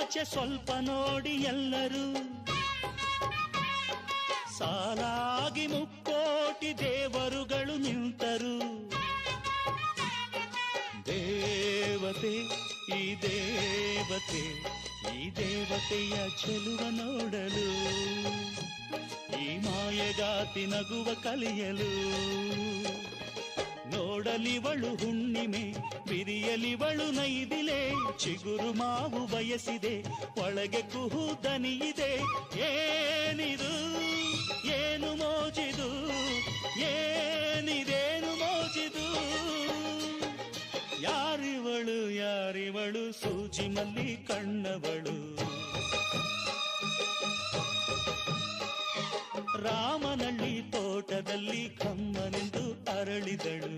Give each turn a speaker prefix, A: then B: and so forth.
A: ಆಚೆ ಸ್ವಲ್ಪ ನೋಡಿ ಎಲ್ಲರೂ, ಸಾಲಾಗಿ ಮುಕ್ಕೋಟಿ ದೇವರುಗಳು ನಿಂತರು. ದೇವತೆ ಈ ದೇವತೆ, ಈ ದೇವತೆಯ ಚೆಲುವ ನೋಡಲು, ಈ ಮಾಯಗಾತಿ ನಗುವ ಕಲಿಯಲು. ನೋಡಲಿವಳು ಹುಣ್ಣಿಮೆ, ಬಿರಿಯಲಿವಳು ನೈದಿಲೆ, ಚಿಗುರು ಮಾವು ಬಯಸಿದೆ, ಒಳಗೆ ಕುಹು ದನಿಯಿದೆ. ಏನಿದು ಏನು ಮೋಜಿದು, ಏನಿದೇನು ಮೋಜಿದು. ಯಾರಿವಳು ಯಾರಿವಳು, ಸೂಜಿ ಮಲ್ಲಿ ಕಣ್ಣವಳು. ರಾಮನಳ್ಳಿ ತೋಟದಲ್ಲಿ ಕಮ್ಮನೆಂದು ಅರಳಿದಳು.